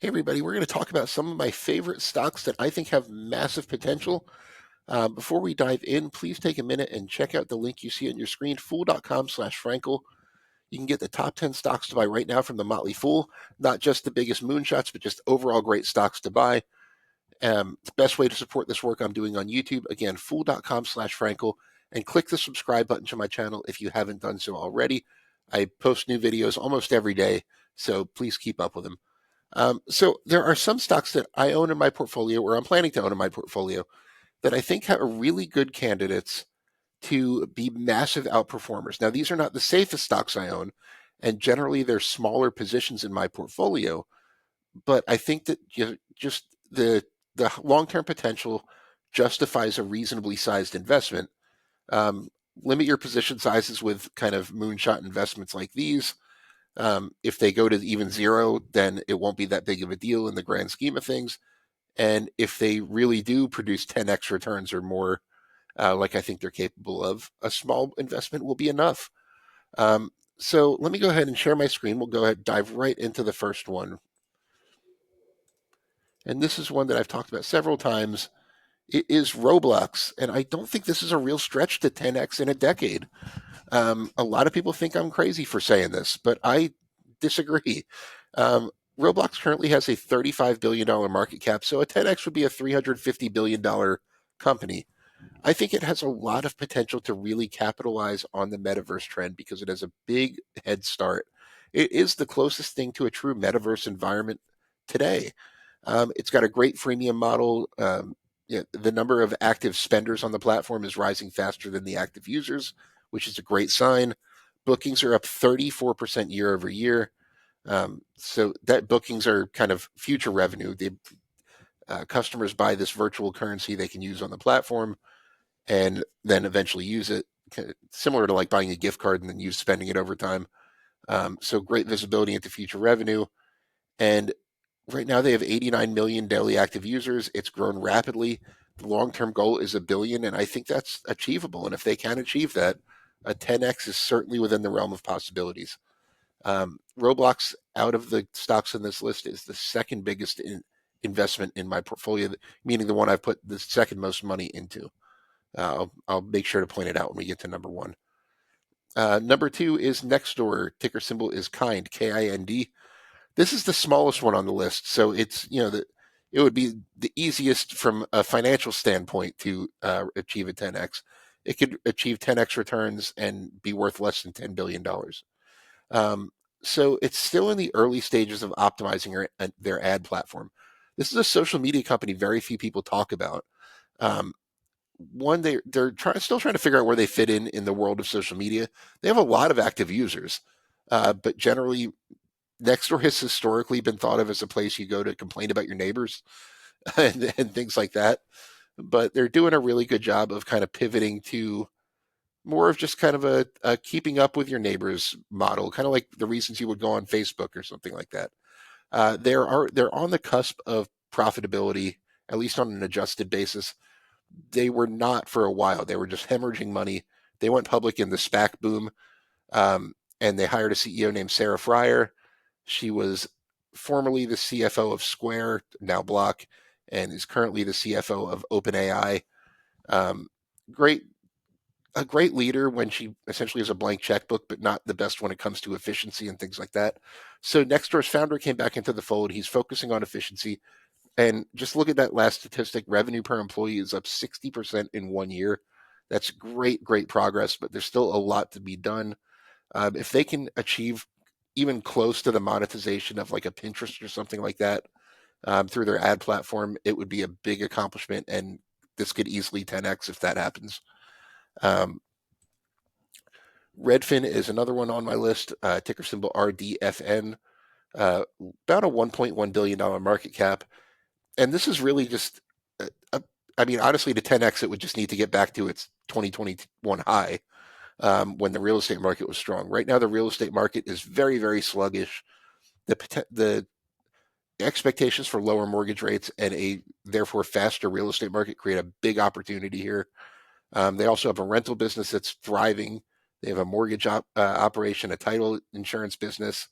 Hey, everybody, we're going to talk about some of my favorite stocks that I think have massive potential. Before we dive in, please take a minute and check out the link you see on your screen, fool.com/Frankel. You can get the top 10 stocks to buy right now from the Motley Fool, not just the biggest moonshots, but just overall great stocks to buy. The best way to support this work I'm doing on YouTube, again, fool.com/Frankel, and click the subscribe button to my channel if you haven't done so already. I post new videos almost every day, so please keep up with them. So there are some stocks that I own in my portfolio, or I'm planning to own in my portfolio, that I think are really good candidates to be massive outperformers. Now, these are not the safest stocks I own, and generally they're smaller positions in my portfolio. But I think that just the long-term potential justifies a reasonably sized investment. Um, Limit your position sizes with kind of moonshot investments like these. If they go to even zero, then it won't be that big of a deal in the grand scheme of things. And if they really do produce 10x returns or more, like I think they're capable of, a small investment will be enough. So let me go ahead and share my screen. We'll go ahead and dive right into the first one. And this is one that I've talked about several times. It is Roblox. And I don't think this is a real stretch to 10x in a decade. A lot of people think I'm crazy for saying this, but I disagree. Roblox currently has a $35 billion market cap, so a 10x would be a $350 billion company. I think it has a lot of potential to really capitalize on the metaverse trend because it has a big head start. It is the closest thing to a true metaverse environment today. It's got a great freemium model. Yeah, the number of active spenders on the platform is rising faster than the active users, which is a great sign. Bookings are up 34% year over year. So that bookings are kind of future revenue. The customers buy this virtual currency they can use on the platform and then eventually use it, similar to like buying a gift card and then use spending it over time. So great visibility into future revenue. And right now they have 89 million daily active users. It's grown rapidly. The long-term goal is a billion, and I think that's achievable. And if they can achieve that, a 10x is certainly within the realm of possibilities. Roblox, out of the stocks in this list, is the second biggest investment in my portfolio, meaning the one I've put the second most money into. I'll make sure to point it out when we get to number one. Number two is Nextdoor. Ticker symbol is Kind, Kind. This is the smallest one on the list, so it's it would be the easiest from a financial standpoint to achieve a 10x. It could achieve 10x returns and be worth less than $10 billion. So it's still in the early stages of optimizing their ad platform. This is a social media company very few people talk about. Um, One, they're still trying to figure out where they fit in the world of social media. They have a lot of active users, but generally, Nextdoor has historically been thought of as a place you go to complain about your neighbors and things like that. But they're doing a really good job of kind of pivoting to more of just kind of a keeping up with your neighbors model, kind of like the reasons you would go on Facebook or something like that. They're on the cusp of profitability, at least on an adjusted basis. They were not for a while. They were just hemorrhaging money. They went public in the SPAC boom, and they hired a CEO named Sarah Fryer. She was formerly the CFO of Square, now Block, and is currently the CFO of OpenAI. Um, great, a great leader when she essentially has a blank checkbook, but not the best when it comes to efficiency and things like that. So Nextdoor's founder came back into the fold. He's focusing on efficiency. And just look at that last statistic. Revenue per employee is up 60% in 1 year. That's great, great progress, but there's still a lot to be done. If they can achieve even close to the monetization of like a Pinterest or something like that through their ad platform, it would be a big accomplishment. And this could easily 10x if that happens. Um, Redfin is another one on my list, ticker symbol RDFN, about a $1.1 billion market cap. And this is really just, I mean, honestly, to 10x, it would just need to get back to its 2021 high when the real estate market was strong. Right now, the real estate market is very, very sluggish. The expectations for lower mortgage rates and a therefore faster real estate market create a big opportunity here. They also have a rental business that's thriving. They have a mortgage operation, a title insurance business,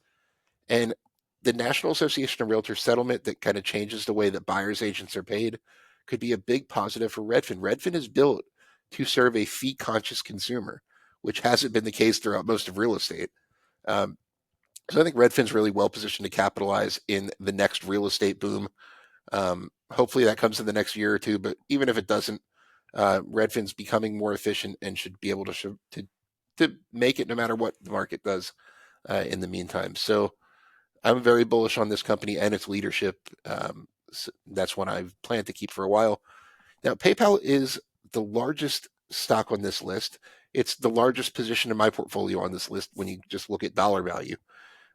and the National Association of Realtors settlement that kind of changes the way that buyers agents are paid could be a big positive for Redfin. Redfin is built to serve a fee conscious consumer, which hasn't been the case throughout most of real estate. Um, so I think Redfin's really well positioned to capitalize in the next real estate boom. Hopefully that comes in the next year or two, but even if it doesn't, Redfin's becoming more efficient and should be able to make it no matter what the market does in the meantime. So I'm very bullish on this company and its leadership. So that's one I've planned to keep for a while. Now, PayPal is the largest stock on this list. It's the largest position in my portfolio on this list when you just look at dollar value.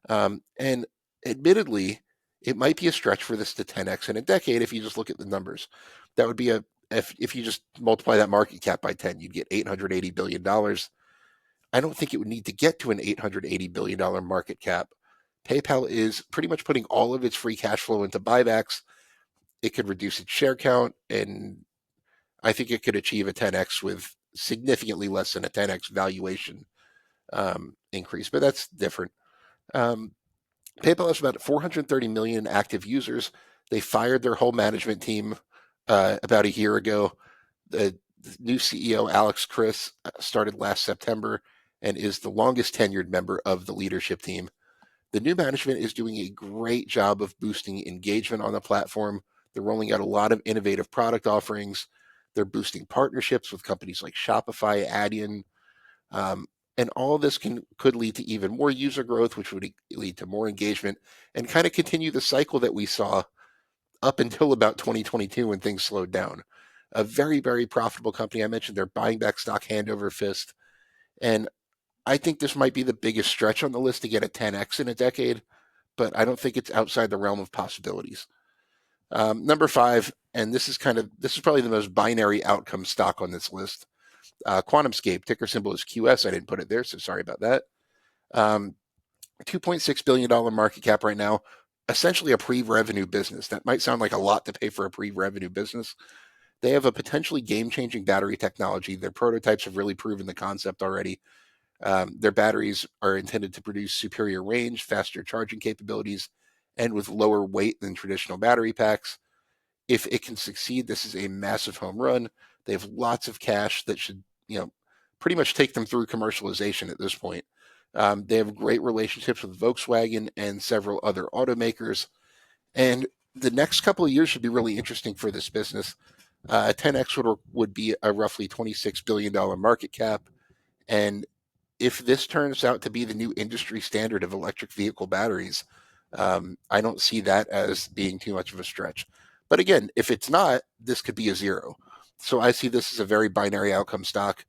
And admittedly, it might be a stretch for this to 10x in a decade if you just look at the numbers. That would be if you just multiply that market cap by 10, you'd get $880 billion. I don't think it would need to get to an $880 billion market cap. PayPal is pretty much putting all of its free cash flow into buybacks. It could reduce its share count, and I think it could achieve a 10x with significantly less than a 10x valuation increase, but that's different. Um, PayPal has about 430 million active users. They fired their whole management team about a year ago. The new CEO, Alex Chris, started last September and is the longest tenured member of the leadership team. The new management is doing a great job of boosting engagement on the platform. They're rolling out a lot of innovative product offerings. They're boosting partnerships with companies like Shopify, Adyen, um, and all of this could lead to even more user growth, which would lead to more engagement and kind of continue the cycle that we saw up until about 2022 when things slowed down. A very, very profitable company. I mentioned they're buying back stock hand over fist. And I think this might be the biggest stretch on the list to get a 10x in a decade, but I don't think it's outside the realm of possibilities. Number five, and this is probably the most binary outcome stock on this list. Quantumscape, ticker symbol is QS. I didn't put it there, so sorry about that. $2.6 billion market cap right now, essentially a pre-revenue business. That might sound like a lot to pay for a pre-revenue business. They have a potentially game-changing battery technology. Their prototypes have really proven the concept already. Their batteries are intended to produce superior range, faster charging capabilities, and with lower weight than traditional battery packs. If it can succeed, this is a massive home run. They have lots of cash that should, pretty much take them through commercialization at this point. They have great relationships with Volkswagen and several other automakers. And the next couple of years should be really interesting for this business. 10x would be a roughly $26 billion market cap. And if this turns out to be the new industry standard of electric vehicle batteries, I don't see that as being too much of a stretch. But again, if it's not, this could be a zero. So I see this as a very binary outcome stock,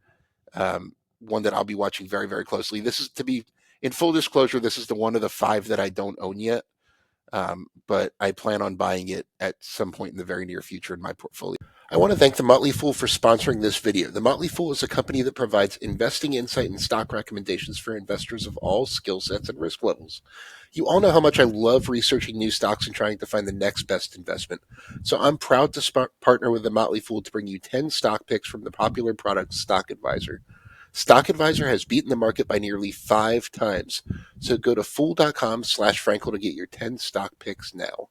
one that I'll be watching very, very closely. This is, to be in full disclosure, this is the one of the five that I don't own yet, but I plan on buying it at some point in the very near future in my portfolio. I want to thank The Motley Fool for sponsoring this video. The Motley Fool is a company that provides investing insight and stock recommendations for investors of all skill sets and risk levels. You all know how much I love researching new stocks and trying to find the next best investment. So I'm proud to partner with The Motley Fool to bring you 10 stock picks from the popular product Stock Advisor. Stock Advisor has beaten the market by nearly 5 times. So go to fool.com/Frankel to get your 10 stock picks now.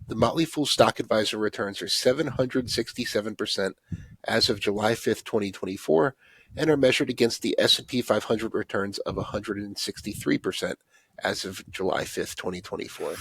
The Motley Fool Stock Advisor returns are 767% as of July 5th, 2024, and are measured against the S&P 500 returns of 163% as of July 5th, 2024.